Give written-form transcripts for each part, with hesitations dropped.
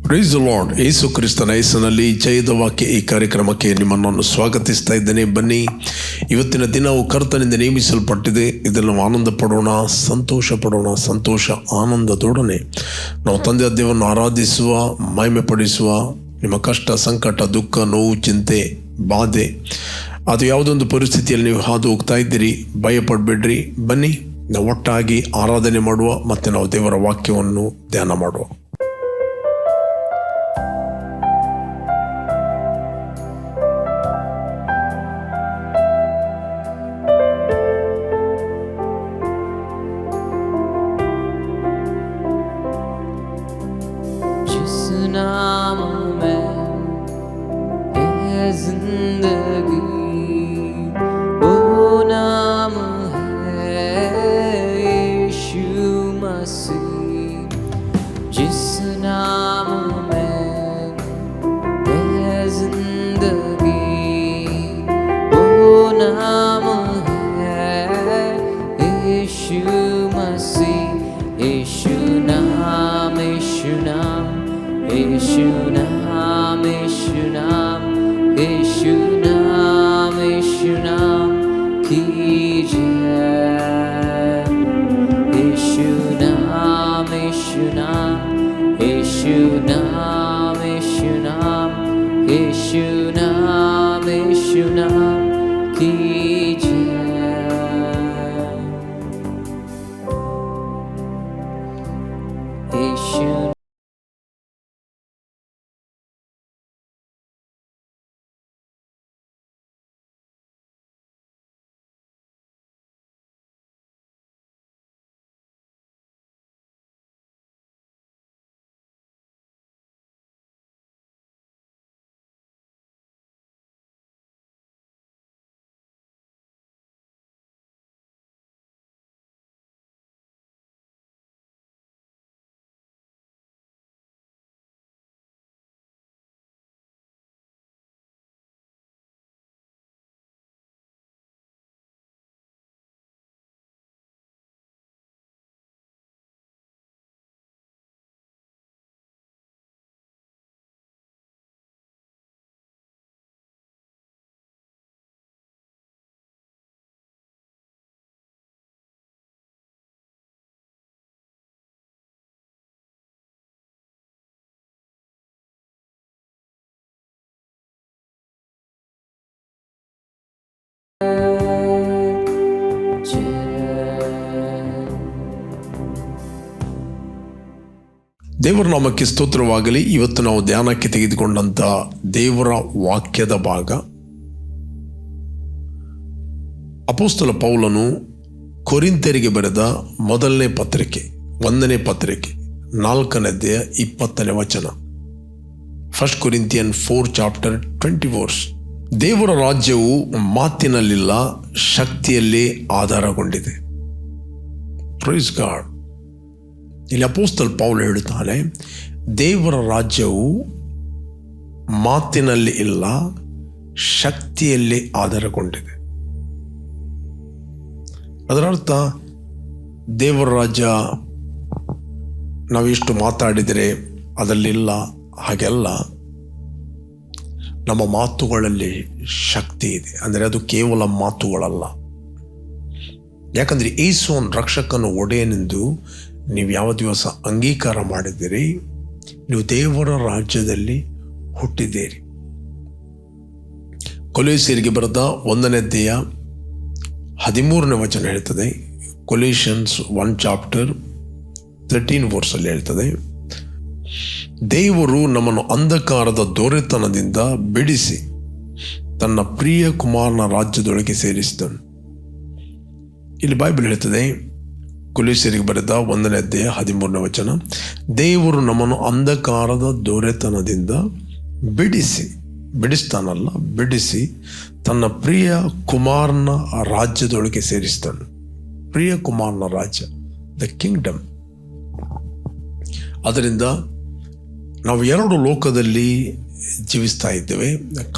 Price the lord. ಯೇಸು ಕ್ರಿಸ್ತನ ಹೆಸರಿನಲ್ಲಿ ಜಯದ ವಾಕ್ಯ ಈ ಕಾರ್ಯಕ್ರಮಕ್ಕೆ ನಿಮ್ಮನ್ನು ಸ್ವಾಗತಿಸ್ತಾ ಇದ್ದೇನೆ. ಬನ್ನಿ, ಇವತ್ತಿನ ದಿನವು ಕರ್ತನಿಂದ ನೇಮಿಸಲ್ಪಟ್ಟಿದೆ. ಇದನ್ನು ಆನಂದ ಪಡೋಣ, ಸಂತೋಷ ಪಡೋಣ. ಸಂತೋಷ ಆನಂದದೊಡನೆ ನಾವು ತಂದೆಯ ದೇವರನ್ನು ಆರಾಧಿಸುವ, ಮಹಿಮೆ ಪಡಿಸುವ. ನಿಮ್ಮ ಕಷ್ಟ, ಸಂಕಟ, ದುಃಖ, ನೋವು, ಚಿಂತೆ, ಬಾಧೆ, ಅದು ಯಾವುದೊಂದು ಪರಿಸ್ಥಿತಿಯಲ್ಲಿ ನೀವು ಹಾದು ಹೋಗ್ತಾ ಇದ್ದೀರಿ, ಭಯಪಡಬೇಡ್ರಿ. ಬನ್ನಿ, ನಾವು ಒಟ್ಟಾಗಿ ಆರಾಧನೆ ಮಾಡುವ ಮತ್ತು ನಾವು ದೇವರ ವಾಕ್ಯವನ್ನು ಧ್ಯಾನ ಮಾಡುವ. ದೇವರ ನಾಮಕ್ಕೆ ಸ್ತೋತ್ರವಾಗಲಿ. ಇವತ್ತು ನಾವು ಧ್ಯಾನಕ್ಕೆ ತೆಗೆದುಕೊಂಡಂಥ ದೇವರ ವಾಕ್ಯದ ಭಾಗ ಅಪೊಸ್ತಲ ಪೌಲನು ಕೊರಿಂಥರಿಗೆ ಬರೆದ ಮೊದಲನೇ ಪತ್ರಿಕೆ, 1ನೇ ಪತ್ರಿಕೆ, 4ನೇ ಅಧ್ಯಾಯ 20ನೇ ವಚನ. 1 Corinthians 4:20. ದೇವರ ರಾಜ್ಯವು ಮಾತಿನಲ್ಲಿಲ್ಲ, ಶಕ್ತಿಯಲ್ಲೇ ಆಧಾರಗೊಂಡಿದೆ. Praise God. ಇಲ್ಲಿ ಅಪೊಸ್ತಲ ಪೌಲ ಹೇಳುತ್ತಾನೆ, ದೇವರ ರಾಜ್ಯವು ಮಾತಿನಲ್ಲಿ ಇಲ್ಲ, ಶಕ್ತಿಯಲ್ಲಿ ಆಧಾರಗೊಂಡಿದೆ. ಅದರ ಅರ್ಥ, ದೇವರ ರಾಜ್ಯ ನಾವೆಷ್ಟು ಮಾತಾಡಿದರೆ ಅದರಲ್ಲಿಲ್ಲ, ಹಾಗೆಲ್ಲ ನಮ್ಮ ಮಾತುಗಳಲ್ಲಿ ಶಕ್ತಿ ಇದೆ. ಅಂದರೆ ಅದು ಕೇವಲ ಮಾತುಗಳಲ್ಲ. ಯಾಕಂದರೆ ಯೇಸುವನ್ನು ರಕ್ಷಕನ ಒಡೆಯನೆಂದು ನೀವು ಯಾವ ದಿವಸ ಅಂಗೀಕಾರ ಮಾಡಿದ್ದೀರಿ, ನೀವು ದೇವರ ರಾಜ್ಯದಲ್ಲಿ ಹುಟ್ಟಿದ್ದೀರಿ. ಕೊಲೊಸ್ಸೆಯರಿಗೆ ಬರೆದ 1ನೇ ಅಧ್ಯಾಯ 13ನೇ ವಚನ ಹೇಳ್ತದೆ. ಕೊಲೊಸಿಯನ್ಸ್ 1:13 ಹೇಳ್ತದೆ, ದೇವರು ನಮ್ಮನ್ನು ಅಂಧಕಾರದ ದೊರೆತನದಿಂದ ಬಿಡಿಸಿ ತನ್ನ ಪ್ರಿಯ ಕುಮಾರನ ರಾಜ್ಯದೊಳಗೆ ಸೇರಿಸಿದನು. ಇಲ್ಲಿ ಬೈಬಲ್ ಹೇಳ್ತದೆ, ಕೊಲೊಸ್ಸೆಯರಿಗೆ ಬರೆದ 1ನೇ ಅಧ್ಯಾಯ 13ನೇ ವಚನ, ದೇವರು ನಮ್ಮನ್ನು ಅಂಧಕಾರದ ದೊರೆತನದಿಂದ ಬಿಡಿಸಿ ತನ್ನ ಪ್ರಿಯ ಕುಮಾರನ ರಾಜ್ಯದೊಳಗೆ ಸೇರಿಸಿದನು. ಪ್ರಿಯ ಕುಮಾರನ ರಾಜ್ಯ, ದ ಕಿಂಗ್ಡಮ್. ಅದರಿಂದ ನಾವು 2 ಲೋಕದಲ್ಲಿ ಜೀವಿಸ್ತಾ ಇದ್ದೇವೆ,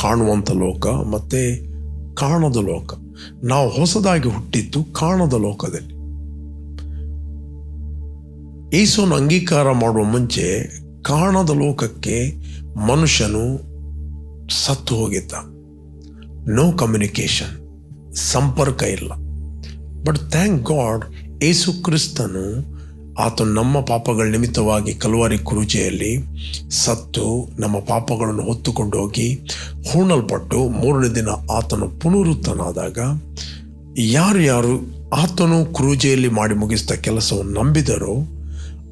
ಕಾಣುವಂಥ ಲೋಕ ಮತ್ತು ಕಾಣದ ಲೋಕ. ನಾವು ಹೊಸದಾಗಿ ಹುಟ್ಟಿದ್ದು ಕಾಣದ ಲೋಕದಲ್ಲಿ. ಯೇಸುವನ್ನು ಅಂಗೀಕಾರ ಮಾಡುವ ಮುಂಚೆ ಕಾಣದ ಲೋಕಕ್ಕೆ ಮನುಷ್ಯನು ಸತ್ತು ಹೋಗಿದ್ದ. ನೋ ಕಮ್ಯುನಿಕೇಶನ್, ಸಂಪರ್ಕ ಇಲ್ಲ. ಬಟ್ ಥ್ಯಾಂಕ್ ಗಾಡ್, ಯೇಸು ಕ್ರಿಸ್ತನು ಆತನು ನಮ್ಮ ಪಾಪಗಳ ನಿಮಿತ್ತವಾಗಿ ಕಲ್ವಾರಿ ಕ್ರೂಜೆಯಲ್ಲಿ ಸತ್ತು ನಮ್ಮ ಪಾಪಗಳನ್ನು ಹೊತ್ತುಕೊಂಡು ಹೋಗಿ ಹೂಣಲ್ಪಟ್ಟು 3ನೇ ದಿನ ಆತನು ಪುನರುತ್ಥಾನಾದಾಗ ಯಾರು ಆತನು ಕ್ರೂಜೆಯಲ್ಲಿ ಮಾಡಿ ಮುಗಿಸಿದ ಕೆಲಸವನ್ನು ನಂಬಿದರೋ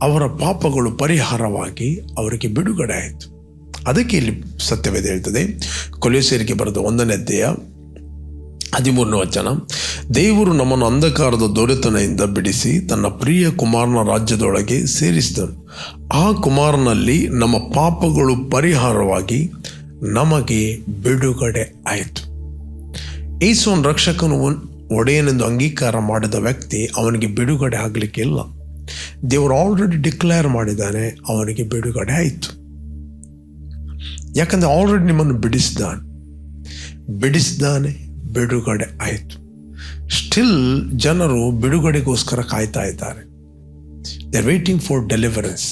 ಅವರ ಪಾಪಗಳು ಪರಿಹಾರವಾಗಿ ಅವರಿಗೆ ಬಿಡುಗಡೆ ಆಯಿತು. ಅದಕ್ಕೆ ಇಲ್ಲಿ ಸತ್ಯವೇದ ಹೇಳ್ತದೆ, ಕೊಲೊಸ್ಸೆಯರಿಗೆ ಬರೆದ 1ನೇ ಅಧ್ಯಾಯ 13ನೇ ವಚನ, ದೇವರು ನಮ್ಮನ್ನು ಅಂಧಕಾರದ ದೊರೆತನದಿಂದ ಬಿಡಿಸಿ ತನ್ನ ಪ್ರಿಯ ಕುಮಾರನ ರಾಜ್ಯದೊಳಗೆ ಸೇರಿಸಿದನು. ಆ ಕುಮಾರನಲ್ಲಿ ನಮ್ಮ ಪಾಪಗಳು ಪರಿಹಾರವಾಗಿ ನಮಗೆ ಬಿಡುಗಡೆ ಆಯಿತು. ಯೇಸುವನ್ನು ರಕ್ಷಕನು ಒಡೆಯನೆಂದು ಅಂಗೀಕಾರ ಮಾಡಿದ ವ್ಯಕ್ತಿ ಅವನಿಗೆ ಬಿಡುಗಡೆ ಆಗಲಿಕ್ಕೆ ಇಲ್ಲ. ದೇವರು ಆಲ್ರೆಡಿ ಡಿಕ್ಲೇರ್ ಮಾಡಿದ್ದಾನೆ, ಅವನಿಗೆ ಬಿಡುಗಡೆ ಆಯಿತು. ಯಾಕಂದರೆ ಆಲ್ರೆಡಿ ನಿಮ್ಮನ್ನು ಬಿಡಿಸಿದ್ದಾನೆ, ಬಿಡುಗಡೆ ಆಯಿತು. ಸ್ಟಿಲ್ ಜನರು ಬಿಡುಗಡೆಗೋಸ್ಕರ ಕಾಯ್ತಾ ಇದ್ದಾರೆ. They are waiting for deliverance.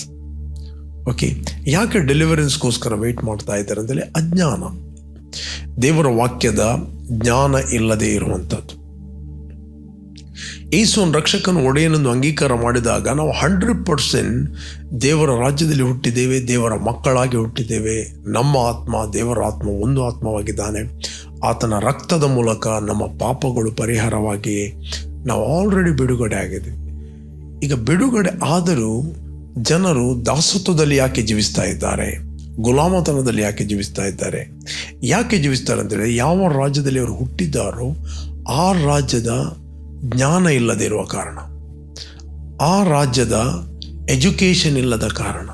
Okay, ಯಾಕೆ ಡೆಲಿವರೆನ್ಸ್ಗೋಸ್ಕರ ವೆಯ್ಟ್ ಮಾಡ್ತಾ ಇದ್ದಾರೆ ಅಂತೇಳಿ ಅಜ್ಞಾನ, ದೇವರ ವಾಕ್ಯದ ಜ್ಞಾನ ಇಲ್ಲದೆ ಇರುವಂಥದ್ದು. ಯೇಸುವನ್ನು ರಕ್ಷಕನು ಒಡೆಯನೆಂದು ಅಂಗೀಕಾರ ಮಾಡಿದಾಗ ನಾವು 100% ದೇವರ ರಾಜ್ಯದಲ್ಲಿ ಹುಟ್ಟಿದ್ದೇವೆ, ದೇವರ ಮಕ್ಕಳಾಗಿ ಹುಟ್ಟಿದ್ದೇವೆ. ನಮ್ಮ ಆತ್ಮ ದೇವರ ಆತ್ಮ ಒಂದು ಆತ್ಮವಾಗಿದ್ದಾನೆ. ಆತನ ರಕ್ತದ ಮೂಲಕ ನಮ್ಮ ಪಾಪಗಳು ಪರಿಹಾರವಾಗಿ ನಾವು ಆಲ್ರೆಡಿ ಬಿಡುಗಡೆ ಆಗಿದೆ. ಈಗ ಬಿಡುಗಡೆ ಆದರೂ ಜನರು ದಾಸತ್ವದಲ್ಲಿ ಯಾಕೆ ಜೀವಿಸ್ತಾ ಇದ್ದಾರೆ? ಗುಲಾಮತನದಲ್ಲಿ ಯಾಕೆ ಜೀವಿಸ್ತಾ ಇದ್ದಾರೆ? ಯಾಕೆ ಜೀವಿಸ್ತಾರೆ ಅಂತೇಳಿ, ಯಾವ ರಾಜ್ಯದಲ್ಲಿ ಅವರು ಹುಟ್ಟಿದ್ದಾರೋ ಆ ರಾಜ್ಯದ ಜ್ಞಾನ ಇಲ್ಲದೆ ಇರುವ ಕಾರಣ, ಆ ರಾಜ್ಯದ ಎಜುಕೇಷನ್ ಇಲ್ಲದ ಕಾರಣ.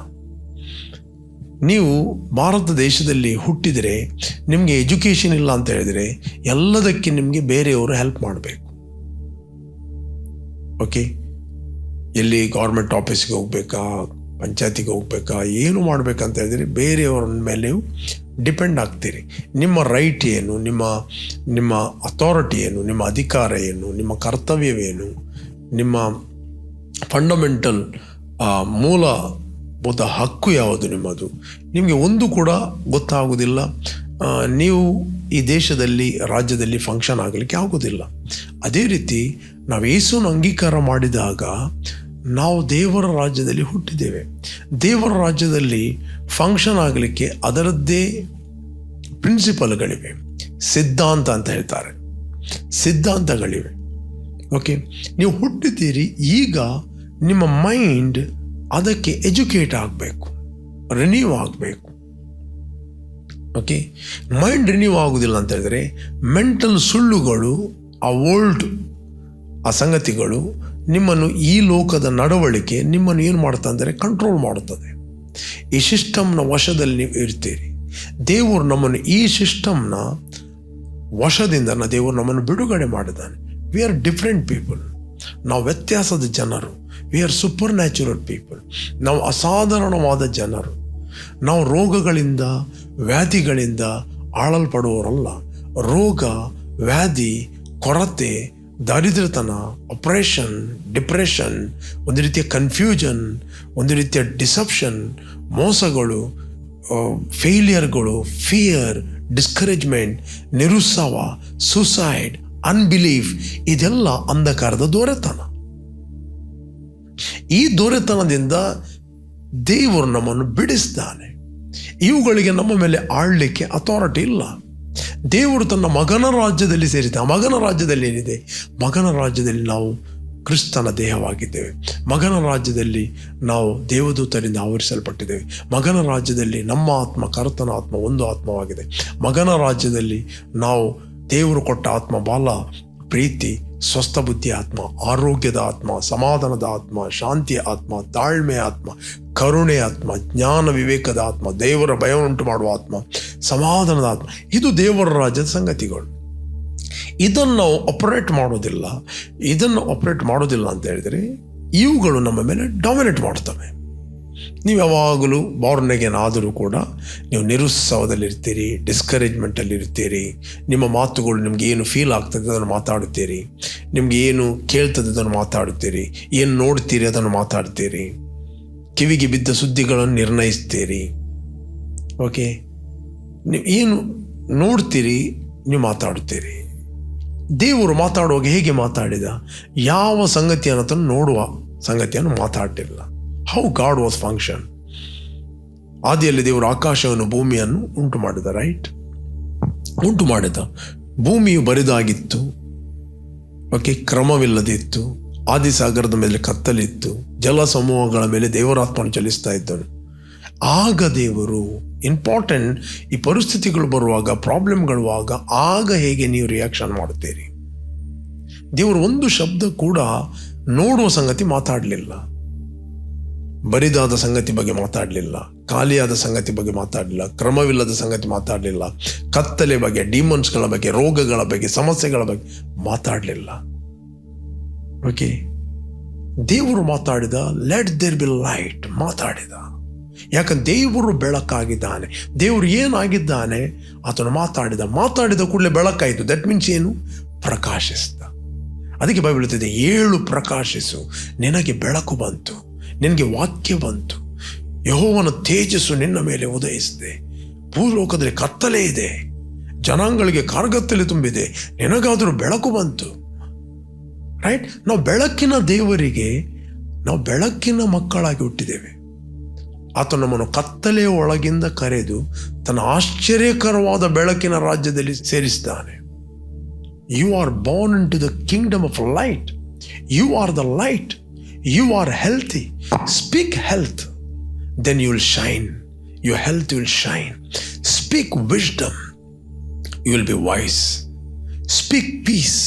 ನೀವು ಭಾರತ ದೇಶದಲ್ಲಿ ಹುಟ್ಟಿದರೆ ನಿಮಗೆ ಎಜುಕೇಷನ್ ಇಲ್ಲ ಅಂತ ಹೇಳಿದರೆ ಎಲ್ಲದಕ್ಕೆ ನಿಮಗೆ ಬೇರೆಯವರು ಹೆಲ್ಪ್ ಮಾಡಬೇಕು. ಓಕೆ, ಎಲ್ಲಿ ಗೌರ್ಮೆಂಟ್ ಆಫೀಸ್ಗೆ ಹೋಗ್ಬೇಕಾ, ಪಂಚಾಯತಿಗೆ ಹೋಗ್ಬೇಕಾ, ಏನು ಮಾಡಬೇಕಂತ ಹೇಳಿದರೆ ಬೇರೆಯವರ ಮೇಲೆ ಡಿಪೆಂಡ್ ಆಗ್ತೀರಿ. ನಿಮ್ಮ ರೈಟ್ ಏನು, ನಿಮ್ಮ ಅಥಾರಿಟಿ ಏನು, ನಿಮ್ಮ ಅಧಿಕಾರ ಏನು, ನಿಮ್ಮ ಕರ್ತವ್ಯವೇನು, ನಿಮ್ಮ ಫಂಡಮೆಂಟಲ್ ಮೂಲಭೂತ ಹಕ್ಕು ಯಾವುದು ನಿಮ್ಮದು, ನಿಮಗೆ ಒಂದು ಕೂಡ ಗೊತ್ತಾಗೋದಿಲ್ಲ. ನೀವು ಈ ದೇಶದಲ್ಲಿ ರಾಜ್ಯದಲ್ಲಿ ಫಂಕ್ಷನ್ ಆಗಲಿಕ್ಕೆ ಆಗೋದಿಲ್ಲ. ಅದೇ ರೀತಿ ನಾವು ಯೇಸುವನ್ನು ಅಂಗೀಕಾರ ಮಾಡಿದಾಗ ನಾವು ದೇವರ ರಾಜ್ಯದಲ್ಲಿ ಹುಟ್ಟಿದ್ದೇವೆ. ದೇವರ ರಾಜ್ಯದಲ್ಲಿ ಫಂಕ್ಷನ್ ಆಗಲಿಕ್ಕೆ ಅದರದ್ದೇ ಪ್ರಿನ್ಸಿಪಲ್ಗಳಿವೆ, ಸಿದ್ಧಾಂತ ಅಂತ ಹೇಳ್ತಾರೆ, ಸಿದ್ಧಾಂತಗಳಿವೆ. ಓಕೆ, ನೀವು ಹುಟ್ಟಿದ್ದೀರಿ, ಈಗ ನಿಮ್ಮ ಮೈಂಡ್ ಅದಕ್ಕೆ ಎಜುಕೇಟ್ ಆಗಬೇಕು, ರಿನ್ಯೂ ಆಗಬೇಕು. ಓಕೆ, ಮೈಂಡ್ ರಿನ್ಯೂ ಆಗೋದಿಲ್ಲ ಅಂತ ಹೇಳಿದ್ರೆ ಮೆಂಟಲ್ ಸುಳ್ಳುಗಳು, ಆ ಸಂಗತಿಗಳು ನಿಮ್ಮನ್ನು, ಈ ಲೋಕದ ನಡವಳಿಕೆ ನಿಮ್ಮನ್ನು ಏನು ಮಾಡುತ್ತೆ ಅಂದರೆ ಕಂಟ್ರೋಲ್ ಮಾಡುತ್ತದೆ. ಈ ಸಿಸ್ಟಮ್ನ ವಶದಲ್ಲಿ ನೀವು ಇರ್ತೀರಿ. ದೇವರು ನಮ್ಮನ್ನು ಈ ಸಿಸ್ಟಮ್ನ ವಶದಿಂದ ದೇವರು ನಮ್ಮನ್ನು ಬಿಡುಗಡೆ ಮಾಡಿದ್ದಾನೆ. We are different people. ನಾವು ವ್ಯತ್ಯಾಸದ ಜನರು. We are super natural people. ನಾವು ಅಸಾಧಾರಣವಾದ ಜನರು. ನಾವು ರೋಗಗಳಿಂದ, ವ್ಯಾಧಿಗಳಿಂದ ಆಳಲ್ಪಡುವವರಲ್ಲ. ರೋಗ, ವ್ಯಾಧಿ, ಕೊರತೆ, ದಾರಿದ್ರ್ಯತನ, ಆಪರೇಷನ್, ಡಿಪ್ರೆಷನ್, ಒಂದು ರೀತಿಯ ಕನ್ಫ್ಯೂಷನ್, ಒಂದು ರೀತಿಯ deception, ಮೋಸಗಳು, ಫೇಲಿಯರ್ಗಳು, fear, discouragement, ನಿರುತ್ಸಾಹ, suicide, unbelief, ಇದೆಲ್ಲ ಅಂಧಕಾರದ ದೊರೆತನ. ಈ ದೊರೆತನದಿಂದ ದೇವರು ನಮ್ಮನ್ನು ಬಿಡಿಸ್ತಾನೆ. ಇವುಗಳಿಗೆ ನಮ್ಮ ಮೇಲೆ ಆಳಲಿಕ್ಕೆ ಅಥಾರಿಟಿ ಇಲ್ಲ. ದೇವರು ತನ್ನ ಮಗನ ರಾಜ್ಯದಲ್ಲಿ ಸೇರಿದ. ಮಗನ ರಾಜ್ಯದಲ್ಲಿ ಏನಿದೆ? ಮಗನ ರಾಜ್ಯದಲ್ಲಿ ನಾವು ಕ್ರಿಸ್ತನ ದೇಹವಾಗಿದ್ದೇವೆ. ಮಗನ ರಾಜ್ಯದಲ್ಲಿ ನಾವು ದೇವದೂತರಿಂದ ಆವರಿಸಲ್ಪಟ್ಟಿದ್ದೇವೆ. ಮಗನ ರಾಜ್ಯದಲ್ಲಿ ನಮ್ಮ ಆತ್ಮ, ಕರ್ತನ ಆತ್ಮ ಒಂದು ಆತ್ಮವಾಗಿದೆ. ಮಗನ ರಾಜ್ಯದಲ್ಲಿ ನಾವು ದೇವರು ಕೊಟ್ಟ ಆತ್ಮ ಬಾಲ, ಪ್ರೀತಿ, ಸ್ವಸ್ಥ ಬುದ್ಧಿ ಆತ್ಮ, ಆರೋಗ್ಯದ ಆತ್ಮ, ಸಮಾಧಾನದ ಆತ್ಮ, ಶಾಂತಿಯ ಆತ್ಮ, ತಾಳ್ಮೆಯ ಆತ್ಮ, ಕರುಣೆ ಆತ್ಮ, ಜ್ಞಾನ ವಿವೇಕದ ಆತ್ಮ, ದೇವರ ಭಯವನ್ನುಂಟು ಮಾಡುವ ಆತ್ಮ, ಸಮಾಧಾನದ ಆತ್ಮ. ಇದು ದೇವರ ರಾಜ್ಯದ ಸಂಗತಿಗಳು. ಇದನ್ನು ನಾವು ಆಪರೇಟ್ ಮಾಡೋದಿಲ್ಲ ಅಂತ ಹೇಳಿದರೆ ಇವುಗಳು ನಮ್ಮ ಮೇಲೆ ಡಾಮಿನೇಟ್ ಮಾಡ್ತವೆ. ನೀವು ಯಾವಾಗಲೂ ಬಾರ್ನ್ ಅಗೇನ್ ಆದರೂ ಕೂಡ ನೀವು ನಿರುತ್ಸಾಹದಲ್ಲಿರ್ತೀರಿ, ಡಿಸ್ಕರೇಜ್ಮೆಂಟಲ್ಲಿರ್ತೀರಿ. ನಿಮ್ಮ ಮಾತುಗಳು ನಿಮ್ಗೆ ಏನು ಫೀಲ್ ಆಗ್ತದೆ ಅದನ್ನು ಮಾತಾಡುತ್ತೀರಿ, ನಿಮ್ಗೆ ಏನು ಕೇಳ್ತದೆ ಅದನ್ನು ಮಾತಾಡುತ್ತೀರಿ, ಏನು ನೋಡ್ತೀರಿ ಅದನ್ನು ಮಾತಾಡ್ತೀರಿ. ಕಿವಿಗೆ ಬಿದ್ದ ಸುದ್ದಿಗಳನ್ನು ನಿರ್ಣಯಿಸ್ತೀರಿ. ಓಕೆ, ನೀವು ಏನು ನೋಡ್ತೀರಿ, ನೀವು ಮಾತಾಡ್ತೀರಿ. ದೇವರು ಮಾತಾಡುವಾಗ ಹೇಗೆ ಮಾತಾಡಿದ? ಯಾವ ಸಂಗತಿಯನ್ನು ನೋಡುವ ಸಂಗತಿಯನ್ನು ಮಾತಾಡಲಿಲ್ಲ. How God was function. ಆದಿಯಲ್ಲಿ ದೇವರು ಆಕಾಶವನ್ನು ಭೂಮಿಯನ್ನು ಉಂಟು ಮಾಡಿದ, ರೈಟ್? ಉಂಟು ಮಾಡಿದ. ಭೂಮಿಯು ಬರಿದಾಗಿತ್ತು, ಓಕೆ, ಕ್ರಮವಿಲ್ಲದಿತ್ತು. ಆದಿಸಾಗರದ ಮೇಲೆ ಕತ್ತಲಿತ್ತು, ಜಲ ಸಮೂಹಗಳ ಮೇಲೆ ದೇವರಾತ್ಮನು ಚಲಿಸ್ತಾ ಇದ್ದನು. ಆಗ ದೇವರು, ಇಂಪಾರ್ಟೆಂಟ್, ಈ ಪರಿಸ್ಥಿತಿಗಳು ಬರುವಾಗ, ಪ್ರಾಬ್ಲಮ್ಗಳುವಾಗ, ಆಗ ಹೇಗೆ ನೀವು ರಿಯಾಕ್ಷನ್ ಮಾಡುತ್ತೀರಿ? ದೇವರು ಒಂದು ಶಬ್ದ ಕೂಡ ನೋಡುವ ಸಂಗತಿ ಮಾತಾಡಲಿಲ್ಲ, ಬರಿದಾದ ಸಂಗತಿ ಬಗ್ಗೆ ಮಾತಾಡಲಿಲ್ಲ, ಖಾಲಿಯಾದ ಸಂಗತಿ ಬಗ್ಗೆ ಮಾತಾಡಲಿಲ್ಲ, ಕ್ರಮವಿಲ್ಲದ ಸಂಗತಿ ಮಾತಾಡಲಿಲ್ಲ, ಕತ್ತಲೆ ಬಗ್ಗೆ, ಡಿಮನ್ಸ್ಗಳ ಬಗ್ಗೆ, ರೋಗಗಳ ಬಗ್ಗೆ, ಸಮಸ್ಯೆಗಳ ಬಗ್ಗೆ ಮಾತಾಡಲಿಲ್ಲ. ಓಕೆ, ದೇವರು ಮಾತಾಡಿದ. ಲೆಟ್ ದೇರ್ ಬಿ ಲೈಟ್ ಮಾತಾಡಿದ. ಯಾಕಂದ್ರೆ ದೇವರು ಬೆಳಕಾಗಿದ್ದಾನೆ. ದೇವರು ಏನಾಗಿದ್ದಾನೆ? ಆತನು ಮಾತಾಡಿದ ಕೂಡಲೇ ಬೆಳಕಾಯಿತು. ದಟ್ ಮೀನ್ಸ್ ಏನು? ಪ್ರಕಾಶಿಸಿದ. ಅದಕ್ಕೆ ಬೈಬಲ್ ಹೇಳ್ತಿದೆ, 7 ಪ್ರಕಾಶಿಸು, ನಿನಗೆ ಬೆಳಕು ಬಂತು, ನಿನಗೆ ವಾಕ್ಯ ಬಂತು, ಯೆಹೋವನ ತೇಜಸ್ಸು ನಿನ್ನ ಮೇಲೆ ಉದಯಿಸಿದೆ. ಭೂಲೋಕದಲ್ಲಿ ಕತ್ತಲೆ ಇದೆ, ಜನಾಂಗಗಳಿಗೆ ಕಾರ್ಗತ್ತಲೆ ತುಂಬಿದೆ, ನಿನಗಾದರೂ ಬೆಳಕು ಬಂತು. ರೈಟ್? ನಾವು ಬೆಳಕಿನ ದೇವರಿಗೆ, ನಾವು ಬೆಳಕಿನ ಮಕ್ಕಳಾಗಿ ಹುಟ್ಟಿದ್ದೇವೆ. ಆತ ನಮ್ಮನ್ನು ಕತ್ತಲೆಯ ಒಳಗಿಂದ ಕರೆದು ತನ್ನ ಆಶ್ಚರ್ಯಕರವಾದ ಬೆಳಕಿನ ರಾಜ್ಯದಲ್ಲಿ ಸೇರಿಸಿದ್ದಾನೆ. You are born into the kingdom of light. You are the light. You are healthy. Speak health, then you will shine. Your health will shine. Speak wisdom, you will be wise. Speak peace.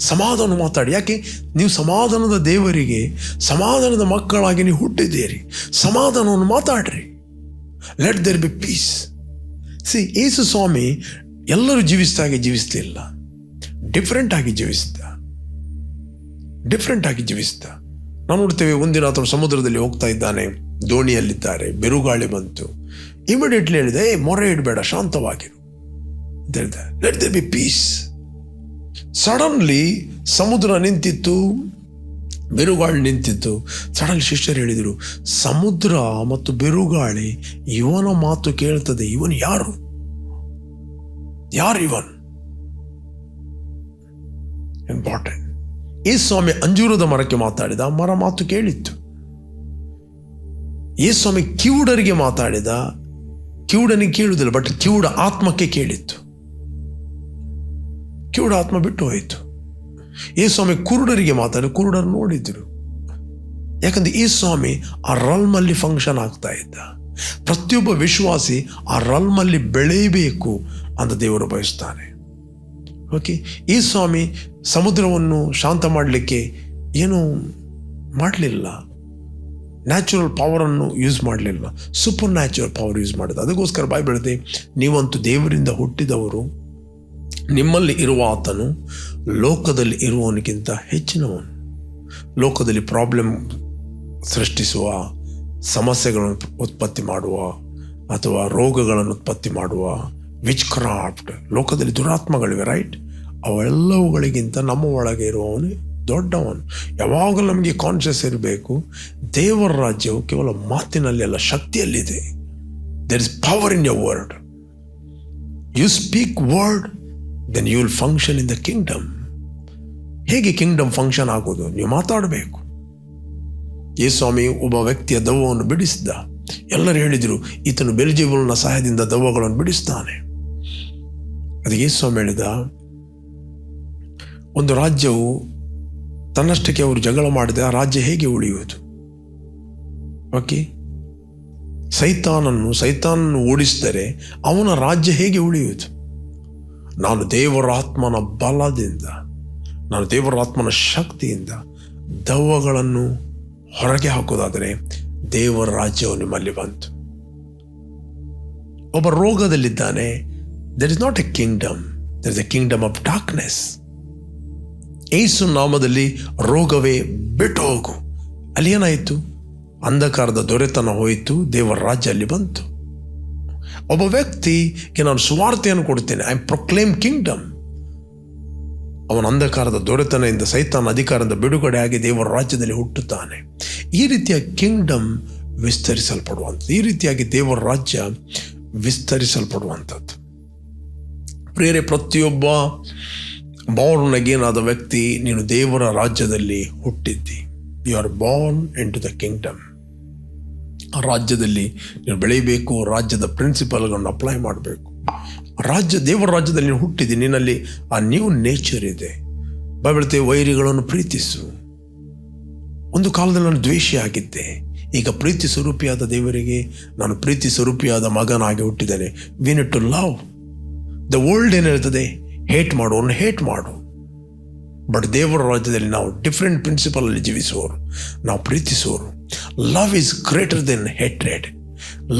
ಸಮಾಧಾನ ಮಾತಾಡಿ. ಯಾಕೆ? ನೀವು ಸಮಾಧಾನದ ದೇವರಿಗೆ, ಸಮಾಧಾನದ ಮಕ್ಕಳಾಗಿ ನೀವು ಹುಟ್ಟಿದ್ದೀರಿ. ಸಮಾಧಾನವನ್ನು ಮಾತಾಡ್ರಿ. Let there be peace. Yesu ಸ್ವಾಮಿ ಎಲ್ಲರೂ ಜೀವಿಸಿದಾಗೆ ಜೀವಿಸಲಿಲ್ಲ, ಡಿಫ್ರೆಂಟ್ ಆಗಿ ಜೀವಿಸಿದ. ನಾವು ನೋಡ್ತೇವೆ, ಒಂದಿನ ಆತನು ಸಮುದ್ರದಲ್ಲಿ ಹೋಗ್ತಾ ಇದ್ದಾನೆ, ದೋಣಿಯಲ್ಲಿದ್ದಾರೆ, ಬಿರುಗಾಳಿ ಬಂತು. ಇಮಿಡಿಯೇಟ್ಲಿ ಹೇಳಿದೆ, ಮೊರೆ ಇಡಬೇಡ, ಶಾಂತವಾಗಿರು. Let there be peace. Suddenly ಸಮುದ್ರ ನಿಂತಿತ್ತು, ಬಿರುಗಾಳಿ ನಿಂತಿತ್ತು. ಸಡನ್ಲಿ ಶಿಷ್ಯರು ಹೇಳಿದರು, ಸಮುದ್ರ ಮತ್ತು ಬಿರುಗಾಳಿ ಇವನ ಮಾತು ಕೇಳ್ತದೆ, ಇವನು ಯಾರು ಇವನ್? ಇಂಪಾರ್ಟೆಂಟ್. ಯೇಸು ಸ್ವಾಮಿ ಅಂಜೂರದ ಮರಕ್ಕೆ ಮಾತಾಡಿದ, ಮರ ಮಾತು ಕೇಳಿತ್ತು. ಯೇಸು ಸ್ವಾಮಿ ಕಿವುಡರಿಗೆ ಮಾತಾಡಿದ, ಕಿವುಡನಿಗೆ ಕೇಳುವುದಿಲ್ಲ, ಬಟ್ ಕಿವುಡ ಆತ್ಮಕ್ಕೆ ಕೇಳಿತ್ತು. ಕಿವುಡ ಆತ್ಮ ಬಿಟ್ಟು ಹೋಯಿತು. ಯೇಸು ಸ್ವಾಮಿ ಕುರುಡರಿಗೆ ಮಾತಾಡಿ, ಕುರುಡರು ನೋಡಿದ್ರು. ಯಾಕಂದ್ರೆ ಯೇಸು ಸ್ವಾಮಿ ಆ ರಲ್ಮಲ್ಲಿ ಫಂಕ್ಷನ್ ಆಗ್ತಾ ಇದ್ದ. ಪ್ರತಿಯೊಬ್ಬ ವಿಶ್ವಾಸಿ ಆ ರಲ್ಮಲ್ಲಿ ಬೆಳೆಯಬೇಕು ಅಂತ ದೇವರು ಬಯಸ್ತಾನೆ. ಓಕೆ, ಯೇಸು ಸ್ವಾಮಿ ಸಮುದ್ರವನ್ನು ಶಾಂತ ಮಾಡಲಿಕ್ಕೆ ಏನು ಮಾಡಲಿಲ್ಲ, ನ್ಯಾಚುರಲ್ ಪವರನ್ನು ಯೂಸ್ ಮಾಡಲಿಲ್ಲ, ಸೂಪರ್ ನ್ಯಾಚುರಲ್ ಪವರ್ ಯೂಸ್ ಮಾಡಿದ. ಅದಕ್ಕೋಸ್ಕರ ಬೈಬಲ್ ಹೇಳುತ್ತೆ, ನೀವಂತೂ ದೇವರಿಂದ ಹುಟ್ಟಿದವರು, ನಿಮ್ಮಲ್ಲಿ ಇರುವ ಆತನು ಲೋಕದಲ್ಲಿ ಇರುವವನಿಗಿಂತ ಹೆಚ್ಚಿನವನು. ಲೋಕದಲ್ಲಿ ಪ್ರಾಬ್ಲಮ್ ಸೃಷ್ಟಿಸುವ, ಸಮಸ್ಯೆಗಳನ್ನು ಉತ್ಪತ್ತಿ ಮಾಡುವ, ಅಥವಾ ರೋಗಗಳನ್ನು ಉತ್ಪತ್ತಿ ಮಾಡುವ, ವಿಚ್ ಕ್ರಾಫ್ಟ್, ಲೋಕದಲ್ಲಿ ದುರಾತ್ಮಗಳಿವೆ, ರೈಟ್? ಅವೆಲ್ಲವುಗಳಿಗಿಂತ ನಮ್ಮ ಒಳಗೆ ಇರುವವನು ದೊಡ್ಡವನು. ಯಾವಾಗಲೂ ನಮಗೆ ಕಾನ್ಷಿಯಸ್ ಇರಬೇಕು, ದೇವರ ರಾಜ್ಯವು ಕೇವಲ ಮಾತಿನಲ್ಲಿ ಅಲ್ಲ, ಶಕ್ತಿಯಲ್ಲಿದೆ. There is power in your word. You speak word, then you will function in the kingdom. ಹೇಗೆ ಕಿಂಗ್ಡಮ್ ಫಂಕ್ಷನ್ ಆಗೋದು? ನೀವು ಮಾತಾಡಬೇಕು. ಯೇಸು ಸ್ವಾಮಿ ಒಬ್ಬ ವ್ಯಕ್ತಿಯ ದೆವ್ವವನ್ನು ಬಿಡಿಸಿದ. ಎಲ್ಲರೂ ಹೇಳಿದರು, ಈತನು ಬೆಲ್ಜೆಬೂಲನ ಸಹಾಯದಿಂದ ದೆವ್ವಗಳನ್ನು ಬಿಡಿಸ್ತಾನೆ. ಅದಕ್ಕೆ ಯೇಸು ಸ್ವಾಮಿ ಹೇಳಿದ, ಒಂದು ರಾಜ್ಯವು ತನ್ನಷ್ಟಕ್ಕೆ ಅವರು ಜಗಳ ಮಾಡಿದೆ, ಆ ರಾಜ್ಯ ಹೇಗೆ ಉಳಿಯುವುದು? ಓಕೆ, ಸೈತಾನನ್ನು ಓಡಿಸಿದರೆ ಅವನ ರಾಜ್ಯ ಹೇಗೆ ಉಳಿಯುವುದು? ನಾನು ದೇವರ ಆತ್ಮನ ಬಲದಿಂದ, ನಾನು ದೇವರ ಆತ್ಮನ ಶಕ್ತಿಯಿಂದ ದೆವ್ವಗಳನ್ನು ಹೊರಗೆ ಹಾಕೋದಾದರೆ ದೇವರ ರಾಜ್ಯವು ನಿಮ್ಮಲ್ಲಿ ಬಂತು. ಒಬ್ಬ ರೋಗದಲ್ಲಿದ್ದಾನೆ, there is not a kingdom, there is a kingdom of darkness. Yesu ನಾಮದಲ್ಲಿ ರೋಗವೇ ಬಿಟ್ಟು ಹೋಗು. ಅಲ್ಲಿ ಏನಾಯಿತು? ಅಂಧಕಾರದ ದೊರೆತನ ಹೋಯಿತು, ದೇವರ ರಾಜ್ಯ ಅಲ್ಲಿ ಬಂತು. ಒಬ್ಬ ವ್ಯಕ್ತಿಗೆ ನಾನು ಸುವಾರ್ತೆಯನ್ನು ಕೊಡ್ತೇನೆ, ಐ ಪ್ರೊಕ್ಲೇಮ್ ಕಿಂಗ್ಡಮ್. ಅವನ ಅಂಧಕಾರದ ದೊರೆತನದಿಂದ, ಸೈತಾನ ಅಧಿಕಾರದಿಂದ ಬಿಡುಗಡೆ ಆಗಿ ದೇವರ ರಾಜ್ಯದಲ್ಲಿ ಹುಟ್ಟುತ್ತಾನೆ. ಈ ರೀತಿಯ ಕಿಂಗ್ಡಮ್ ವಿಸ್ತರಿಸಲ್ಪಡುವಂಥದ್ದು, ಈ ರೀತಿಯಾಗಿ ದೇವರ ರಾಜ್ಯ ವಿಸ್ತರಿಸಲ್ಪಡುವಂಥದ್ದು. ಪ್ರಿಯರೇ, ಪ್ರತಿಯೊಬ್ಬ ಬಾರ್ನ್ ಅಗೇನ್ ಆದ ವ್ಯಕ್ತಿ, ನೀನು ದೇವರ ರಾಜ್ಯದಲ್ಲಿ ಹುಟ್ಟಿದ್ದಿ. You are born into the kingdom. ಆ ರಾಜ್ಯದಲ್ಲಿ ನೀನು ಬೆಳೀಬೇಕು, ರಾಜ್ಯದ ಪ್ರಿನ್ಸಿಪಲ್ಗಳನ್ನು ಅಪ್ಲೈ ಮಾಡಬೇಕು. ದೇವರ ರಾಜ್ಯದಲ್ಲಿ ನೀನು ಹುಟ್ಟಿದ್ದಿ, ನಿನ್ನಲ್ಲಿ ಆ ನ್ಯೂ ನೇಚರ್ ಇದೆ. ಬೈಬಲ್ ಹೇಳುತ್ತೆ, ವೈರಿಗಳನ್ನು ಪ್ರೀತಿಸು. ಒಂದು ಕಾಲದಲ್ಲಿ ನಾನು ದ್ವೇಷಿ ಆಗಿದ್ದೆ, ಈಗ ಪ್ರೀತಿ ಸ್ವರೂಪಿಯಾದ ದೇವರಿಗೆ ನಾನು ಪ್ರೀತಿ ಸ್ವರೂಪಿಯಾದ ಮಗನಾಗಿ ಹುಟ್ಟಿದ್ದೇನೆ. We need to love. The world ಏನು ಹೇಳ್ತದೆ, ಹೇಟ್ ಮಾಡು, ಅವನು ಹೇಟ್ ಮಾಡು. ಬಟ್ ದೇವರ ರಾಜ್ಯದಲ್ಲಿ ನಾವು ಡಿಫ್ರೆಂಟ್ ಪ್ರಿನ್ಸಿಪಲಲ್ಲಿ ಜೀವಿಸುವವರು, ನಾವು ಪ್ರೀತಿಸುವವರು. Love is greater than hatred.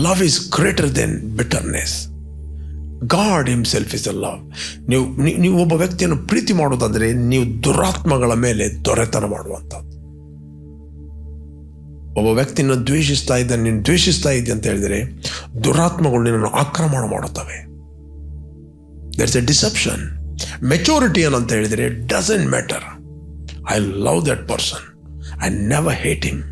Love is greater than bitterness. God himself is a love. ನೀವು ಒಬ್ಬ ವ್ಯಕ್ತಿಯನ್ನು ಪ್ರೀತಿ ಮಾಡೋದಾದರೆ ನೀವು ದುರಾತ್ಮಗಳ ಮೇಲೆ ದೊರೆತನ ಮಾಡುವಂಥದ್ದು. ಒಬ್ಬ ವ್ಯಕ್ತಿಯನ್ನು ದ್ವೇಷಿಸ್ತಾ ಇದ್ದಾನೆ, ನೀನು ದ್ವೇಷಿಸ್ತಾ ಇದ್ದೆ ಅಂತ ಹೇಳಿದರೆ ದುರಾತ್ಮಗಳು ನಿನ್ನನ್ನು ಆಕ್ರಮಣ ಮಾಡುತ್ತವೆ. That's A deception. ಮೆಚೂರಿಟಿ ಏನಂತ ಹೇಳಿದರೆ, doesn't matter, I love that person, I never hate him.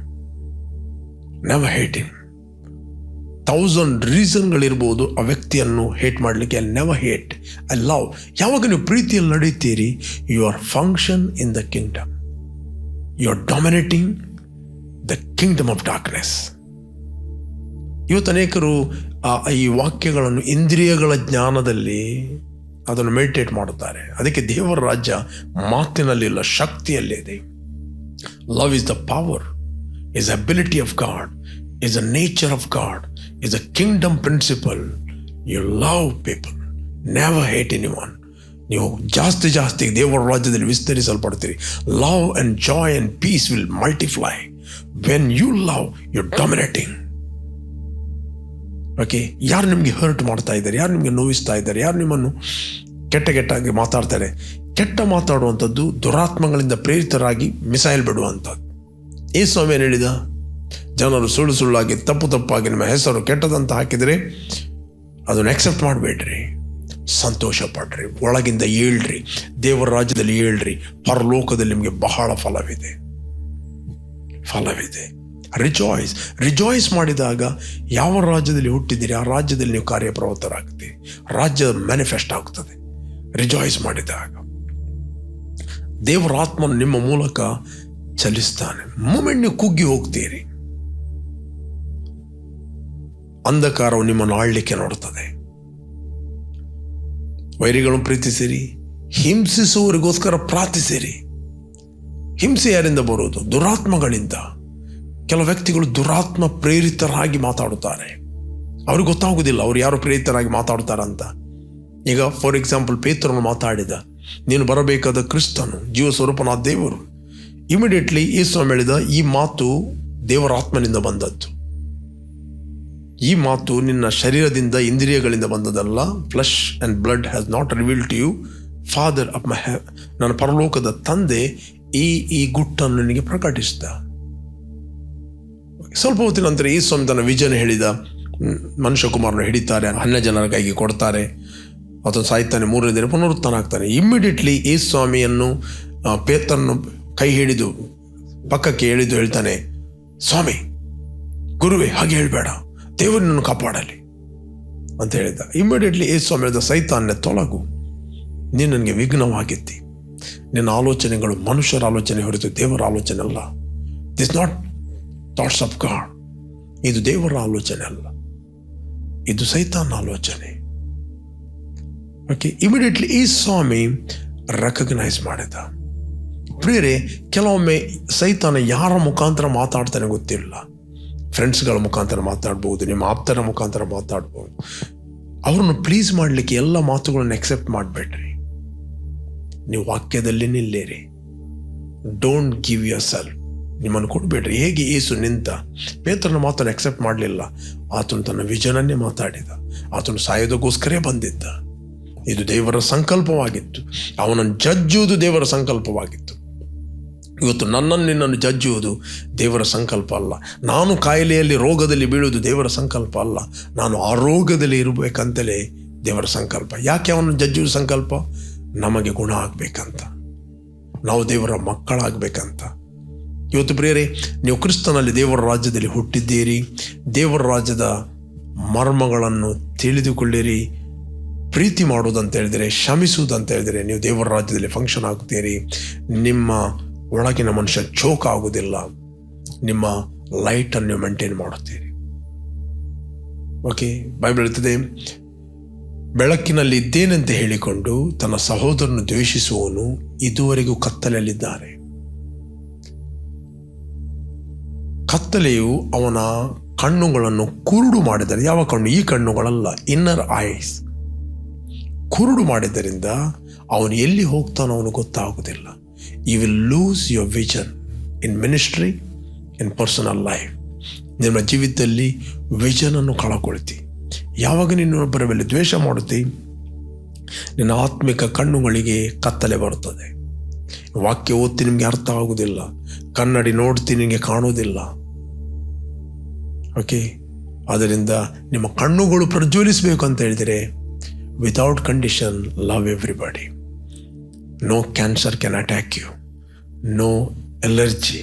1000 ರೀಸನ್ಗಳಿರ್ಬೋದು ಆ ವ್ಯಕ್ತಿಯನ್ನು ಹೇಟ್ ಮಾಡಲಿಕ್ಕೆ. I never hate, I love. ಯಾವಾಗ ನೀವು ಪ್ರೀತಿಯಲ್ಲಿ ನಡೀತೀರಿ, you are function in the kingdom. You are dominating the kingdom of darkness. ಇವತ್ತು ಅನೇಕರು ಈ ವಾಕ್ಯಗಳನ್ನು ಇಂದ್ರಿಯಗಳ ಜ್ಞಾನದಲ್ಲಿ ಅದನ್ನು ಮೆಡಿಟೇಟ್ ಮಾಡುತ್ತಾರೆ. ಅದಕ್ಕೆ ದೇವರ ರಾಜ್ಯ ಮಾತಿನಲ್ಲಿಲ್ಲ, ಶಕ್ತಿಯಲ್ಲಿದೆ. Love is the power, is ability of God, is a nature of God, is a kingdom principle. You love people, never hate anyone. ನೀವು ಜಾಸ್ತಿ ದೇವರ ರಾಜ್ಯದಲ್ಲಿ ವಿಸ್ತರಿಸಲ್ಪಡ್ತೀರಿ. Love and joy and peace will multiply. When you love, you dominating. Okay, ಯಾರು ನಿಮಗೆ hurt ಮಾಡ್ತಾ ಇದ್ದಾರೆ, ಯಾರು ನಿಮಗೆ ನೋವಿಸ್ತಾ ಇದ್ದಾರೆ, ಯಾರು ನಿಮ್ಮನ್ನು ಕೆಟ್ಟಾಗಿ ಮಾತಾಡ್ತಾರೆ, ಕೆಟ್ಟ ಮಾತಾಡುವಂಥದ್ದು ದುರಾತ್ಮಗಳಿಂದ ಪ್ರೇರಿತರಾಗಿ ಮಿಸೈಲ್ ಬಿಡುವಂಥದ್ದು. ಯೇಸು ಸ್ವಾಮಿ ಏನು ಹೇಳಿದ? ಜನರು ಸುಳ್ಳಾಗಿ ತಪ್ಪಾಗಿ ನಿಮ್ಮ ಹೆಸರು ಕೆಟ್ಟದಂತ ಹಾಕಿದರೆ ಅದನ್ನು ಅಕ್ಸೆಪ್ಟ್ ಮಾಡಬೇಡ್ರಿ, ಸಂತೋಷ ಪಡ್ರಿ, ಒಳಗಿಂದ ಏಳ್ರಿ, ದೇವರ ರಾಜ್ಯದಲ್ಲಿ ಏಳ್ರಿ. ಪರಲೋಕದಲ್ಲಿ ನಿಮಗೆ ಬಹಳ ಫಲವಿದೆ. ರಿಜಾಯ್ಸ್ ಮಾಡಿದಾಗ ಯಾವ ರಾಜ್ಯದಲ್ಲಿ ಹುಟ್ಟಿದ್ದೀರಿ ಆ ರಾಜ್ಯದಲ್ಲಿ ನೀವು ಕಾರ್ಯಪ್ರವೃತ್ತರಾಗ್ತೀರಿ. ರಾಜ್ಯ ಮ್ಯಾನಿಫೆಸ್ಟ್ ಆಗ್ತದೆ ರಿಜಾಯ್ಸ್ ಮಾಡಿದಾಗ. ದೇವರ ಆತ್ಮನು ನಿಮ್ಮ ಮೂಲಕ ಚಲಿಸ್ತಾನೆ. ಮೂಮೆಂಟ್ ನೀವು ಕುಗ್ಗಿ ಹೋಗ್ತೀರಿ, ಅಂಧಕಾರವು ನಿಮ್ಮನ್ನು ಆಳ್ಲಿಕ್ಕೆ ನೋಡುತ್ತದೆ. ವೈರಿಗಳನ್ನು ಪ್ರೀತಿಸಿರಿ, ಹಿಂಸಿಸುವವರಿಗೋಸ್ಕರ ಪ್ರಾರ್ಥಿಸಿರಿ. ಹಿಂಸೆ ಯಾರಿಂದ ಬರುವುದು? ದುರಾತ್ಮಗಳಿಂದ. ಕೆಲವು ವ್ಯಕ್ತಿಗಳು ದುರಾತ್ಮ ಪ್ರೇರಿತರಾಗಿ ಮಾತಾಡುತ್ತಾರೆ. ಅವ್ರಿಗೆ ಗೊತ್ತಾಗುವುದಿಲ್ಲ ಅವ್ರು ಯಾರು ಪ್ರೇರಿತರಾಗಿ ಮಾತಾಡ್ತಾರಂತ. ಈಗ ಫಾರ್ ಎಕ್ಸಾಂಪಲ್, ಪೇತ್ರನು ಮಾತಾಡಿದ, ನೀನು ಬರಬೇಕಾದ ಕ್ರಿಸ್ತನು, ಜೀವ ಸ್ವರೂಪನಾದ ದೇವರು. ಇಮಿಡಿಯೇಟ್ಲಿ ಯೇಸು ಹೇಳಿದ, ಈ ಮಾತು ದೇವರ ಆತ್ಮನಿಂದ ಬಂದದ್ದು. ಈ ಮಾತು ನಿನ್ನ ಶರೀರದಿಂದ ಇಂದ್ರಿಯಗಳಿಂದ ಬಂದದಲ್ಲ. Flesh and blood has not revealed to you, father of my ನನ್ನ ಪರಲೋಕದ ತಂದೆ ಈ ಗುಟ್ಟನ್ನು ನಿನಗೆ ಪ್ರಕಟಿಸಿದ. ಸ್ವಲ್ಪ ಹೊತ್ತಿನ ನಂತರ ಈ ಸ್ವಾಮಿ ತನ್ನ ವಿಜನ್ ಹೇಳಿದ, ಮನುಷ್ಯಕುಮಾರನ ಹಿಡಿತಾರೆ, 12 ಜನರ ಕೈಗೆ ಕೊಡ್ತಾರೆ, ಆತನು ಸಾಯ್ತಾನೆ, 3ನೇ ದಿನ ಪುನರುತ್ಥಾನ ಆಗ್ತಾನೆ. ಇಮ್ಮಿಡಿಯೇಟ್ಲಿ ಈ ಸ್ವಾಮಿಯನ್ನು ಪೇತ್ರನ್ನು ಕೈ ಹಿಡಿದು ಪಕ್ಕಕ್ಕೆ ಎಳೆದು ಹೇಳ್ತಾನೆ, ಸ್ವಾಮಿ, ಗುರುವೇ, ಹಾಗೆ ಹೇಳಬೇಡ, ದೇವರನ್ನು ಕಾಪಾಡಲಿ ಅಂತ ಹೇಳಿದ. ಇಮ್ಮಿಡಿಯೇಟ್ಲಿ ಯೇಸು ಸ್ವಾಮಿ ಹೇಳಿದ, ಸೈತಾನ್ನೇ ತೊಲಗು, ನೀನು ನನಗೆ ವಿಘ್ನವಾಗಿದ್ದಿ. ನಿನ್ನ ಆಲೋಚನೆಗಳು ಮನುಷ್ಯರ ಆಲೋಚನೆ ಹೊರತು ದೇವರ ಆಲೋಚನೆ ಅಲ್ಲ. This not thoughts of god. ಇದು ದೇವರ ಆಲೋಚನೆ ಅಲ್ಲ, ಇದು ಸೈತಾನ ಆಲೋಚನೆ. ಓಕೆ, ಇಮಿಡಿಯೇಟ್ಲಿ ಈ ಸ್ವಾಮಿ ರೆಕಗ್ನೈಸ್ ಮಾಡಿದ. ಪ್ರಿಯರೇ, ಕೆಲವೊಮ್ಮೆ ಸೈತಾನ ಯಾರ ಮುಖಾಂತರ ಮಾತಾಡ್ತಾನೆ ಗೊತ್ತಿಲ್ಲ. ಫ್ರೆಂಡ್ಸ್ಗಳ ಮುಖಾಂತರ ಮಾತಾಡ್ಬೋದು, ನಿಮ್ಮ ಆಪ್ತರ ಮುಖಾಂತರ ಮಾತಾಡ್ಬೋದು. ಅವ್ರನ್ನು ಪ್ಲೀಸ್ ಮಾಡಲಿಕ್ಕೆ ಎಲ್ಲ ಮಾತುಗಳನ್ನು ಎಕ್ಸೆಪ್ಟ್ ಮಾಡಬೇಡ್ರಿ. ನೀವು ವಾಕ್ಯದಲ್ಲಿ ನಿಲ್ಲಿರಿ. Don't give yourself. ನಿಮ್ಮನ್ನು ಕೊಡಬೇಡ್ರಿ. ಹೇಗೆ ಯೇಸು ನಿಂತ, ಪೇತ್ರನ ಮಾತನ್ನು ಎಕ್ಸೆಪ್ಟ್ ಮಾಡಲಿಲ್ಲ. ಆತನು ತನ್ನ ವಿಜನನ್ನೇ ಮಾತಾಡಿದ. ಆತನು ಸಾಯೋದಕ್ಕೋಸ್ಕರೇ ಬಂದಿದ್ದ. ಇದು ದೇವರ ಸಂಕಲ್ಪವಾಗಿತ್ತು. ಅವನನ್ನು ಜಜ್ಜುವುದು ದೇವರ ಸಂಕಲ್ಪವಾಗಿತ್ತು. ಇವತ್ತು ನನ್ನನ್ನು ನಿನ್ನನ್ನು ಜಜ್ಜುವುದು ದೇವರ ಸಂಕಲ್ಪ ಅಲ್ಲ. ನಾನು ಕಾಯಿಲೆಯಲ್ಲಿ ರೋಗದಲ್ಲಿ ಬೀಳುವುದು ದೇವರ ಸಂಕಲ್ಪ ಅಲ್ಲ. ನಾನು ಆರೋಗ್ಯದಲ್ಲಿ ಇರಬೇಕಂತಲೇ ದೇವರ ಸಂಕಲ್ಪ. ಯಾಕೆ ಅವನು ಜಜ್ಜುವ ಸಂಕಲ್ಪ? ನಮಗೆ ಗುಣ ಆಗಬೇಕಂತ, ನಾವು ದೇವರ ಮಕ್ಕಳಾಗಬೇಕಂತ. ಇವತ್ತು ಪ್ರಿಯರೇ, ನೀವು ಕ್ರಿಸ್ತನಲ್ಲಿ ದೇವರ ರಾಜ್ಯದಲ್ಲಿ ಹುಟ್ಟಿದ್ದೀರಿ. ದೇವರ ರಾಜ್ಯದ ಮರ್ಮಗಳನ್ನು ತಿಳಿದುಕೊಳ್ಳಿರಿ. ಪ್ರೀತಿ ಮಾಡುವುದಂತ ಹೇಳಿದರೆ, ಕ್ಷಮಿಸುವುದಂತ ಹೇಳಿದರೆ ನೀವು ದೇವರ ರಾಜ್ಯದಲ್ಲಿ ಫಂಕ್ಷನ್ ಆಗುತ್ತೀರಿ. ನಿಮ್ಮ ಒಳಗಿನ ಮನುಷ್ಯ ಚೋಕ್ ಆಗುವುದಿಲ್ಲ. ನಿಮ್ಮ ಲೈಟನ್ನು ಮೇಂಟೈನ್ ಮಾಡುತ್ತೀರಿ. ಓಕೆ, ಬೈಬಲ್ ಹೇಳ್ತದೆ, ಬೆಳಕಿನಲ್ಲಿ ಇದ್ದೇನೆಂತ ಹೇಳಿಕೊಂಡು ತನ್ನ ಸಹೋದರನು ದ್ವೇಷಿಸುವವನು ಇದುವರೆಗೂ ಕತ್ತಲೆಯಲ್ಲಿದ್ದಾನೆ. ಕತ್ತಲೆಯು ಅವನ ಕಣ್ಣುಗಳನ್ನು ಕುರುಡು ಮಾಡಿದರೆ, ಯಾವ ಕಣ್ಣು? ಈ ಕಣ್ಣುಗಳಲ್ಲ, ಇನ್ನರ್ ಐಸ್ ಕುರುಡು ಮಾಡಿದ್ದರಿಂದ ಅವನು ಎಲ್ಲಿ ಹೋಗ್ತಾನೋ ಅವನು ಗೊತ್ತಾಗುವುದಿಲ್ಲ. You will lose your vision in ministry, in personal life. ನಿಮ್ಮ ಜೀವಿತದಲ್ಲಿ ವಿಷನನ್ನು ಕಳಕೊಳ್ತಿ. ಯಾವಾಗ ನಿನ್ನೊಬ್ಬರ ಮೇಲೆ ದ್ವೇಷ ಮಾಡುತ್ತಿ, ನಿನ್ನ ಆತ್ಮಿಕ ಕಣ್ಣುಗಳಿಗೆ ಕತ್ತಲೆ ಬರುತ್ತದೆ. ವಾಕ್ಯ ಓದ್ತಿ ನಿಮಗೆ ಅರ್ಥ ಆಗುವುದಿಲ್ಲ, ಕನ್ನಡಿ ನೋಡ್ತಿ ನಿಮಗೆ ಕಾಣುವುದಿಲ್ಲ. ಓಕೆ, ಆದ್ದರಿಂದ ನಿಮ್ಮ ಕಣ್ಣುಗಳು ಪ್ರಜ್ವಲಿಸಬೇಕು ಅಂತ ಹೇಳಿದರೆ, without condition love everybody. No cancer can attack you, no allergy,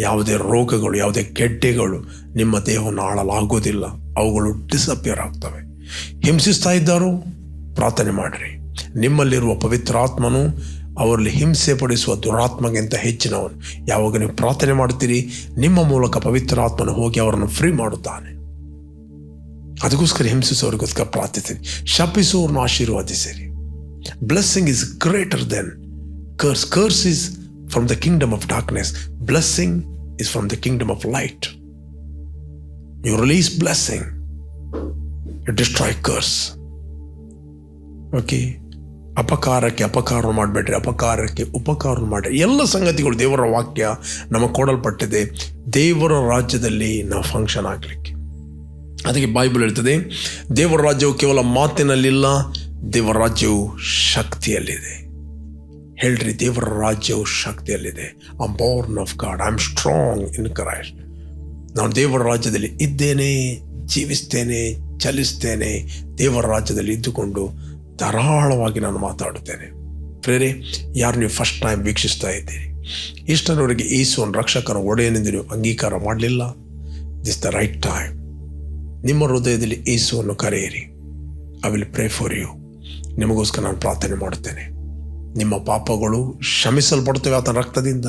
ಯಾವುದೇ ರೋಗಗಳು, ಯಾವುದೇ ಗೆಡ್ಡೆಗಳು ನಿಮ್ಮ ದೇಹವನ್ನು ಆಳಲಾಗೋದಿಲ್ಲ. ಅವುಗಳು ಡಿಸಪಿಯರ್ ಆಗ್ತವೆ. ಹಿಂಸಿಸ್ತಾ ಇದ್ದಾರೋ ಪ್ರಾರ್ಥನೆ ಮಾಡಿರಿ. ನಿಮ್ಮಲ್ಲಿರುವ ಪವಿತ್ರಾತ್ಮನು ಅವರಲ್ಲಿ ಹಿಂಸೆ ಪಡಿಸುವ ದುರಾತ್ಮಗಿಂತ ಹೆಚ್ಚಿನವನು. ಯಾವಾಗ ನೀವು ಪ್ರಾರ್ಥನೆ ಮಾಡುತ್ತೀರಿ, ನಿಮ್ಮ ಮೂಲಕ ಪವಿತ್ರಾತ್ಮನು ಹೋಗಿ ಅವರನ್ನು ಫ್ರೀ ಮಾಡುತ್ತಾನೆ. ಅದಕ್ಕೋಸ್ಕರ ಹಿಂಸಿಸೋರಿಗೋಸ್ಕರ ಪ್ರಾರ್ಥಿಸಿರಿ. ಶಪಿಸುವವ್ರನ್ನ ಆಶೀರ್ವಾದಿಸಿರಿ. Blessing is greater than curse. Curse is from the kingdom of darkness. Blessing is from the kingdom of light. You release blessing, you destroy curse. Okay, ಅಪಕಾರಕ್ಕೆ ಅಪಕಾರ ಮಾಡಬೇಡ್ರಿ, ಅಪಕಾರಕ್ಕೆ ಉಪಕಾರ ಮಾಡಿರಿ. ಎಲ್ಲ ಸಂಗತಿಗಳು ದೇವರ ವಾಕ್ಯ ನಮಗೆ ಕೊಡಲ್ಪಟ್ಟಿದೆ ದೇವರ ರಾಜ್ಯದಲ್ಲಿ ನಾವು ಫಂಕ್ಷನ್ ಆಗಲಿಕ್ಕೆ. ಅದಕ್ಕೆ ಬೈಬಲ್ ಹೇಳ್ತದೆ, ದೇವರ ರಾಜ್ಯವು ಕೇವಲ ಮಾತಿನಲ್ಲಿಲ್ಲ, ದೇವರ ರಾಜ್ಯವು ಶಕ್ತಿಯಲ್ಲಿದೆ. ಹೇಳ್ರಿ, ದೇವರ ರಾಜ್ಯವು ಶಕ್ತಿಯಲ್ಲಿದೆ. I am born of God, I am strong in Christ. ನಾನು ದೇವರ ರಾಜ್ಯದಲ್ಲಿ ಇದ್ದೇನೆ, ಜೀವಿಸ್ತೇನೆ, ಚಲಿಸ್ತೇನೆ. ದೇವರ ರಾಜ್ಯದಲ್ಲಿ ಇದ್ದುಕೊಂಡು ಧಾರಾಳವಾಗಿ ನಾನು ಮಾತಾಡುತ್ತೇನೆ. ಪ್ರೇರೆ, ಯಾರು ನೀವು ಫಸ್ಟ್ ಟೈಮ್ ವೀಕ್ಷಿಸ್ತಾ ಇದ್ದೀರಿ, ಇಷ್ಟರವರೆಗೆ ಯೇಸುವನ್ನು ರಕ್ಷಕರ ಒಡೆಯನೆಂದು ನೀವು ಅಂಗೀಕಾರ ಮಾಡಲಿಲ್ಲ, ದಿಸ್ ದ ರೈಟ್ ಟೈಮ್. ನಿಮ್ಮ ಹೃದಯದಲ್ಲಿ ಯೇಸುವನ್ನು ಕರೆಯಿರಿ. I will pray for you. ನಿಮಗೋಸ್ಕರ ನಾನು ಪ್ರಾರ್ಥನೆ ಮಾಡುತ್ತೇನೆ. ನಿಮ್ಮ ಪಾಪಗಳು ಕ್ಷಮಿಸಲ್ಪಡ್ತವೆ ಆತನ ರಕ್ತದಿಂದ.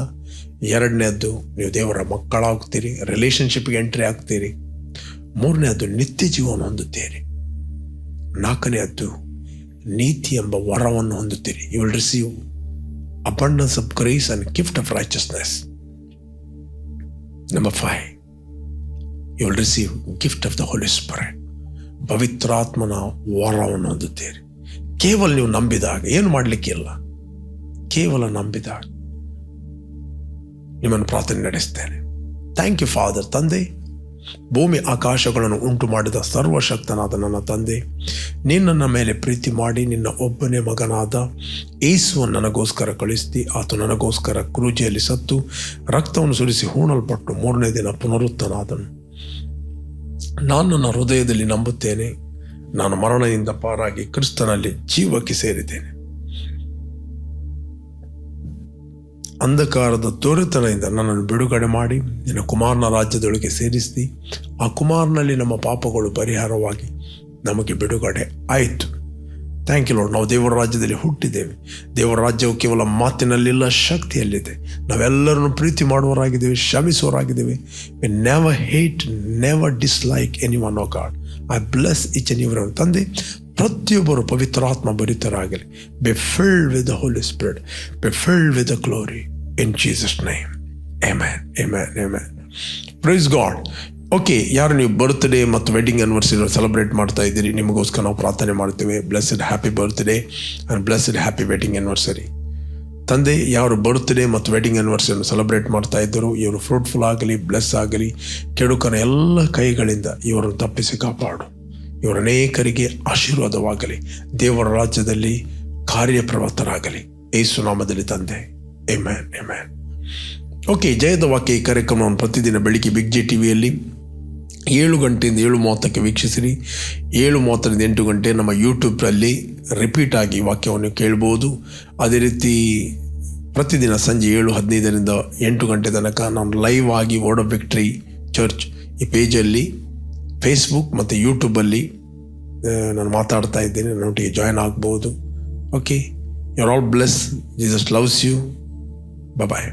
ಎರಡನೇದ್ದು, ನೀವು ದೇವರ ಮಕ್ಕಳಾಗ್ತೀರಿ, ರಿಲೇಷನ್ಶಿಪ್ಗೆ ಎಂಟ್ರಿ ಆಗ್ತೀರಿ. ಮೂರನೇದ್ದು, ನಿತ್ಯ ಜೀವನ ಹೊಂದುತ್ತೀರಿ. ನಾಲ್ಕನೇದ್ದು, ನೀತಿ ಎಂಬ ವರವನ್ನು ಹೊಂದುತ್ತೀರಿ. You will receive abundance of grace and gift of righteousness. Number 5, you will receive gift of the Holy Spirit. ಪವಿತ್ರಾತ್ಮನ ವರವನ್ನು ಹೊಂದುತ್ತೀರಿ. ಕೇವಲ ನೀವು ನಂಬಿದಾಗ, ಏನು ಮಾಡಲಿಕ್ಕಿಲ್ಲ, ಕೇವಲ ನಂಬಿದಾಗ ನಿಮ್ಮನ್ನು ಪ್ರಾರ್ಥನೆ ನಡೆಸ್ತೇನೆ. Thank you father. ತಂದೆ, ಭೂಮಿ ಆಕಾಶಗಳನ್ನು ಉಂಟು ಮಾಡಿದ ಸರ್ವಶಕ್ತನಾದ ನನ್ನ ತಂದೆ, ನಿನ್ನ ಮೇಲೆ ಪ್ರೀತಿ ಮಾಡಿ ನಿನ್ನ ಒಬ್ಬನೇ ಮಗನಾದ ಯೇಸುವನ್ನು ನನಗೋಸ್ಕರ ಕಳಿಸ್ತಿ. ಆತ ನನಗೋಸ್ಕರ ಕ್ರೂಜೆಯಲ್ಲಿ ಸತ್ತು ರಕ್ತವನ್ನು ಸುರಿಸಿ ಹೂಣಲ್ಪಟ್ಟು ಮೂರನೇ ದಿನ ಪುನರುತ್ತನಾದನು. ನಾನು ನನ್ನ ಹೃದಯದಲ್ಲಿ ನಂಬುತ್ತೇನೆ, ನಾನು ಮರಣದಿಂದ ಪಾರಾಗಿ ಕ್ರಿಸ್ತನಲ್ಲಿ ಜೀವಕ್ಕೆ ಸೇರಿದ್ದೇನೆ. ಅಂಧಕಾರದ ತೋರೆತನದಿಂದ ನನ್ನನ್ನು ಬಿಡುಗಡೆ ಮಾಡಿ ನಿನ್ನ ಕುಮಾರನ ರಾಜ್ಯದೊಳಗೆ ಸೇರಿಸಿ, ಆ ಕುಮಾರನಲ್ಲಿ ನಮ್ಮ ಪಾಪಗಳು ಪರಿಹಾರವಾಗಿ ನಮಗೆ ಬಿಡುಗಡೆ ಆಯಿತು. Thank you Lord. ನಾವು ದೇವರ ರಾಜ್ಯದಲ್ಲಿ ಹುಟ್ಟಿದ್ದೇವೆ. ದೇವರ ರಾಜ್ಯವು ಕೇವಲ ಮಾತಿನಲ್ಲಿಲ್ಲ, ಶಕ್ತಿಯಲ್ಲಿದೆ. ನಾವೆಲ್ಲರನ್ನು ಪ್ರೀತಿ ಮಾಡುವವರಾಗಿದ್ದೇವೆ, ಕ್ಷಮಿಸುವವರಾಗಿದ್ದೇವೆ. We never hate, never dislike any one of God. I bless each and every one. ತಂದೆ, ಪ್ರತಿಯೊಬ್ಬರು ಪವಿತ್ರಾತ್ಮ ಭರಿತರಾಗಲಿ. Be filled with the Holy Spirit, be filled with the glory in Jesus name. Amen, amen, amen. Praise God. Okay, ಯಾರು ನೀವು birthday ಮತ್ತು wedding anniversary celebrate ಮಾಡ್ತಾ ಇದ್ದೀರಿ, ನಿಮಗೋಸ್ಕರ ನಾವು ಪ್ರಾರ್ಥನೆ ಮಾಡ್ತೇವೆ. Blessed happy birthday and blessed happy wedding anniversary. ತಂದೆ, ಯಾರು ಬರ್ತ್ಡೇ ಮತ್ತು ವೆಡ್ಡಿಂಗ್ ಆ್ಯನಿವರ್ಸರಿಯನ್ನು ಸೆಲೆಬ್ರೇಟ್ ಮಾಡ್ತಾ ಇದ್ದರು, ಇವರು ಫ್ರೂಟ್ಫುಲ್ ಆಗಲಿ, ಬ್ಲೆಸ್ ಆಗಲಿ. ಕೆಡುಕನ ಎಲ್ಲ ಕೈಗಳಿಂದ ಇವರನ್ನು ತಪ್ಪಿಸಿ ಕಾಪಾಡು. ಇವರ ಅನೇಕರಿಗೆ ಆಶೀರ್ವಾದವಾಗಲಿ. ದೇವರ ರಾಜ್ಯದಲ್ಲಿ ಕಾರ್ಯಪ್ರವೃತ್ತರಾಗಲಿ. ಯೇಸು ನಾಮದಲ್ಲಿ ತಂದೆ, ಆಮೆನ್, ಆಮೆನ್. ಓಕೆ, ಜಯದ ವಾಕ್ಯ ಈ ಕಾರ್ಯಕ್ರಮವನ್ನು ಪ್ರತಿದಿನ ಬೆಳಿಗ್ಗೆ ಬಿಗ್ ಜೆ ಟಿವಿಯಲ್ಲಿ 7 ಗಂಟೆಯಿಂದ 7:30ಕ್ಕೆ ವೀಕ್ಷಿಸಿರಿ. 7:30ರಿಂದ 8 ಗಂಟೆ ನಮ್ಮ ಯೂಟ್ಯೂಬ್ನಲ್ಲಿ ರಿಪೀಟ್ ಆಗಿ ವಾಕ್ಯವನ್ನು ಕೇಳ್ಬೋದು. ಅದೇ ರೀತಿ ಪ್ರತಿದಿನ ಸಂಜೆ 7:15ರಿಂದ 8 ಗಂಟೆ ತನಕ ನಾನು ಲೈವ್ ಆಗಿ ವರ್ಡ್ ಆಫ್ ವಿಕ್ಟರಿ ಚರ್ಚ್ ಈ ಪೇಜಲ್ಲಿ ಫೇಸ್ಬುಕ್ ಮತ್ತು ಯೂಟ್ಯೂಬಲ್ಲಿ ನಾನು ಮಾತಾಡ್ತಾ ಇದ್ದೇನೆ. ನನ್ನೊಟ್ಟಿಗೆ ಜಾಯ್ನ್ ಆಗ್ಬೋದು. Okay, you are all bless. Jesus loves you. Bye.